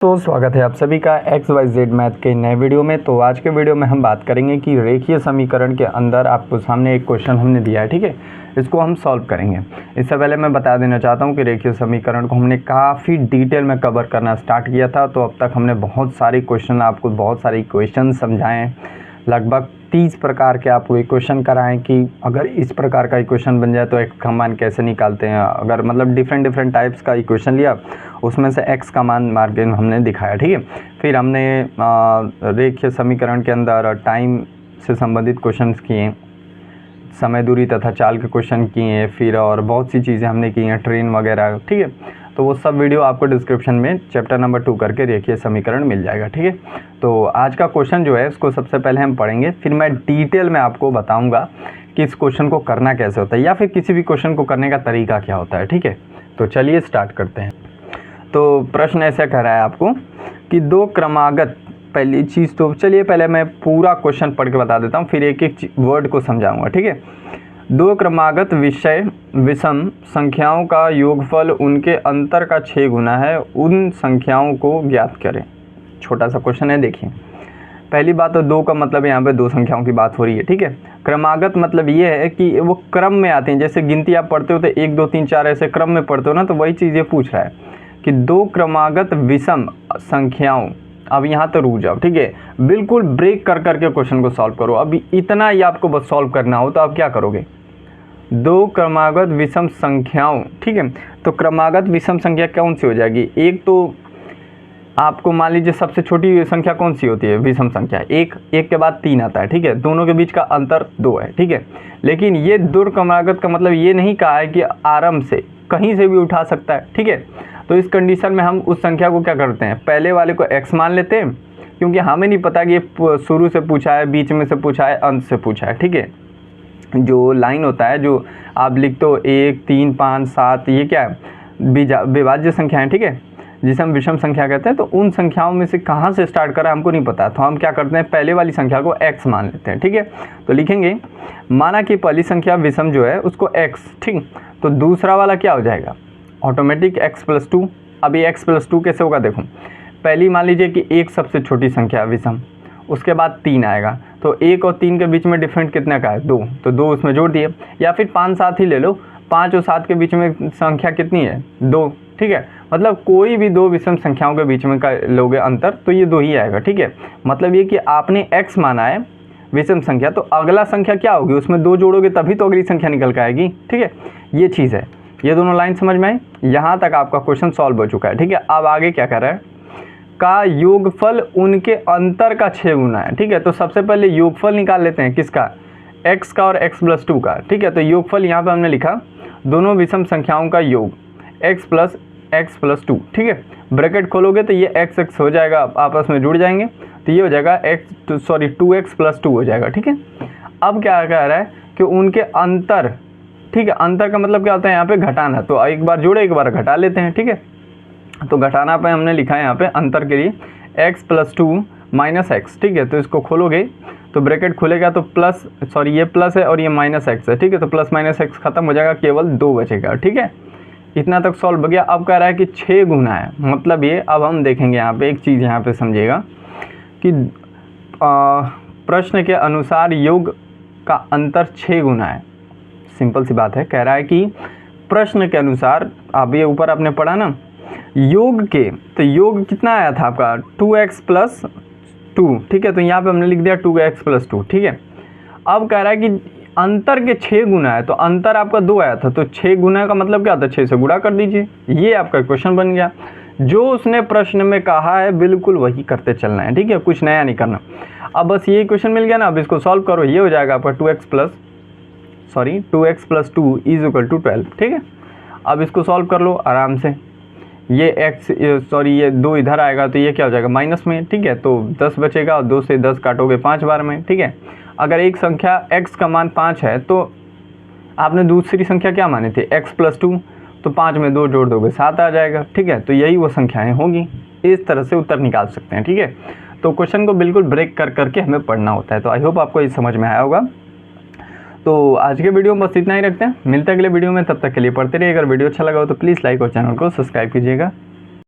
तो स्वागत है आप सभी का XYZ मैथ के नए वीडियो में। तो आज के वीडियो में हम बात करेंगे कि रेखीय समीकरण के अंदर आपको सामने एक क्वेश्चन हमने दिया है, ठीक है, इसको हम सॉल्व करेंगे। इससे पहले मैं बता देना चाहता हूं कि रेखीय समीकरण को हमने काफ़ी डिटेल में कवर करना स्टार्ट किया था। तो अब तक हमने बहुत सारे क्वेश्चन आपको बहुत सारे इक्वेशन समझाएँ, लगभग 30 प्रकार के आपको इक्वेशन कराएं कि अगर इस प्रकार का इक्वेशन बन जाए तो एक्स का मान कैसे निकालते हैं। अगर मतलब डिफरेंट टाइप्स का इक्वेशन लिया, उसमें से एक्स का मान मार्जिन हमने दिखाया, ठीक है। फिर हमने रेखीय समीकरण के अंदर टाइम से संबंधित क्वेश्चंस किए, समय दूरी तथा चाल के क्वेश्चन किए, फिर और बहुत सी चीज़ें हमने की हैं, ट्रेन वगैरह, ठीक है। तो वो सब वीडियो आपको डिस्क्रिप्शन में चैप्टर नंबर 2 करके रेखीय समीकरण मिल जाएगा, ठीक है। तो आज का क्वेश्चन जो है उसको सबसे पहले हम पढ़ेंगे, फिर मैं डिटेल में आपको बताऊंगा कि इस क्वेश्चन को करना कैसे होता है या फिर किसी भी क्वेश्चन को करने का तरीका क्या होता है, ठीक है। तो चलिए स्टार्ट करते हैं। तो प्रश्न ऐसा कह रहा है आपको कि दो क्रमागत, पहली चीज़ तो चलिए पहले मैं पूरा क्वेश्चन पढ़ के बता देता हूँ, फिर एक एक वर्ड को समझाऊंगा, ठीक है। दो क्रमागत विषय विषम संख्याओं का योगफल उनके अंतर का 6 गुना है, उन संख्याओं को ज्ञात करें। छोटा सा क्वेश्चन है, देखिए। पहली बात तो दो का मतलब यहाँ पे दो संख्याओं की बात हो रही है, ठीक है। क्रमागत मतलब ये है कि वो क्रम में आते हैं, जैसे गिनती आप पढ़ते हो तो 1 2 3 4 ऐसे क्रम में पढ़ते हो ना, तो वही चीज़ ये पूछ रहा है कि दो क्रमागत विषम संख्याओं। अब यहाँ तो रुक जाओ, ठीक है, बिल्कुल ब्रेक कर करके क्वेश्चन को सॉल्व करो। अब इतना ही आपको बस सॉल्व करना हो तो आप क्या करोगे, दो क्रमागत विषम संख्याओं, ठीक है। तो क्रमागत विषम संख्या कौन सी हो जाएगी, एक तो आपको मान लीजिए सबसे छोटी संख्या कौन सी होती है विषम संख्या, एक के बाद 3 आता है, ठीक है। दोनों के बीच का अंतर 2 है, ठीक है। लेकिन ये दो क्रमागत का मतलब ये नहीं कहा है कि आरंभ से कहीं से भी उठा सकता है, ठीक है। तो इस कंडीशन में हम उस संख्या को क्या करते हैं, पहले वाले को x मान लेते हैं, क्योंकि हमें नहीं पता कि ये शुरू से पूछा है, बीच में से पूछा है, अंत से पूछा है, ठीक है। जो लाइन होता है, जो आप लिखते हो 1 3 5 7, ये क्या है, विभाज्य संख्या है, ठीक है, जिसे हम विषम संख्या कहते हैं। तो उन संख्याओं में से कहाँ से स्टार्ट करा हमको नहीं पता, तो हम क्या करते हैं, पहले वाली संख्या को x मान लेते हैं, ठीक है। तो लिखेंगे माना कि पहली संख्या विषम जो है उसको x, ठीक। तो दूसरा वाला क्या हो जाएगा, ऑटोमेटिक x+2। अब ये x+2 कैसे होगा, देखो पहली मान लीजिए कि एक सबसे छोटी संख्या विषम, उसके बाद 3 आएगा, तो 1 और 3 के बीच में डिफरेंट कितने का है, 2, तो 2 उसमें जोड़ दिए। या फिर 5 7 ही ले लो, 5 और 7 के बीच में संख्या कितनी है, 2, ठीक है। मतलब कोई भी दो विषम संख्याओं के बीच में का लोगे अंतर तो ये 2 ही आएगा, ठीक है। मतलब ये कि आपने x माना है विषम संख्या, तो अगला संख्या क्या होगी, उसमें 2 जोड़ोगे तभी तो अगली संख्या निकल के आएगी, ठीक है। ये चीज़ है, ये दोनों लाइन समझ में आई। यहाँ तक आपका क्वेश्चन सॉल्व हो चुका है, ठीक है। अब आगे क्या कर रहा है, का योगफल उनके अंतर का 6 गुना है, ठीक है। तो सबसे पहले योगफल निकाल लेते हैं, किसका, x का और x+2 का, ठीक है। तो योगफल यहाँ पे हमने लिखा दोनों विषम संख्याओं का योग, x+2, ठीक है। ब्रैकेट खोलोगे तो ये x हो जाएगा, आपस में जुड़ जाएंगे, तो ये हो जाएगा 2x+2 हो जाएगा, ठीक है। अब क्या कह रहा है कि उनके अंतर, ठीक है, अंतर का मतलब क्या होता है यहाँ पे, घटाना। तो एक बार जोड़े एक बार घटा लेते हैं, ठीक है। तो घटाना पे हमने लिखा है यहाँ पे अंतर के लिए x+2 - x, ठीक है। तो इसको खोलोगे तो ब्रैकेट खुलेगा तो ये प्लस है और ये -x है, ठीक है। तो प्लस -x खत्म हो जाएगा, केवल 2 बचेगा, ठीक है। इतना तक सॉल्व हो गया। अब कह रहा है कि 6 गुना है, मतलब ये, अब हम देखेंगे यहाँ पे एक चीज़, यहाँ पे समझिएगा कि प्रश्न के अनुसार योग का अंतर 6 गुना है। सिंपल सी बात है, कह रहा है कि प्रश्न के अनुसार, अब ये ऊपर आपने पढ़ा ना योग के, तो योग कितना आया था आपका 2x+2, ठीक है। तो यहाँ पे हमने लिख दिया 2x+2, ठीक है। अब कह रहा है कि अंतर के 6 गुना है, तो अंतर आपका 2 आया था, तो 6 गुना का मतलब क्या होता है, 6 से गुणा कर दीजिए, ये आपका क्वेश्चन बन गया। जो उसने प्रश्न में कहा है बिल्कुल वही करते चलना है, ठीक है, कुछ नया नहीं करना। अब बस ये क्वेश्चन मिल गया ना, अब इसको सॉल्व करो, ये हो जाएगा आपका 2x+2 = 12, ठीक है। अब इसको सॉल्व कर लो आराम से, ये ये 2 इधर आएगा तो ये क्या हो जाएगा, माइनस में, ठीक है। तो 10 बचेगा और 2 से 10 काटोगे 5 बार में, ठीक है। अगर एक संख्या x का मान 5 है तो आपने दूसरी संख्या क्या मानी थी, x+2, तो 5 में 2 जोड़ दोगे 7 आ जाएगा, ठीक है। तो यही वो संख्याएं होंगी, इस तरह से उत्तर निकाल सकते हैं, ठीक है। तो क्वेश्चन को बिल्कुल ब्रेक कर करके हमें पढ़ना होता है। तो आई होप आपको ये समझ में आया होगा। तो आज के वीडियो में बस इतना ही रखते हैं, मिलते हैं अगले वीडियो में, तब तक के लिए पढ़ते रहिए। अगर वीडियो अच्छा लगा हो तो प्लीज़ लाइक और चैनल को सब्सक्राइब कीजिएगा।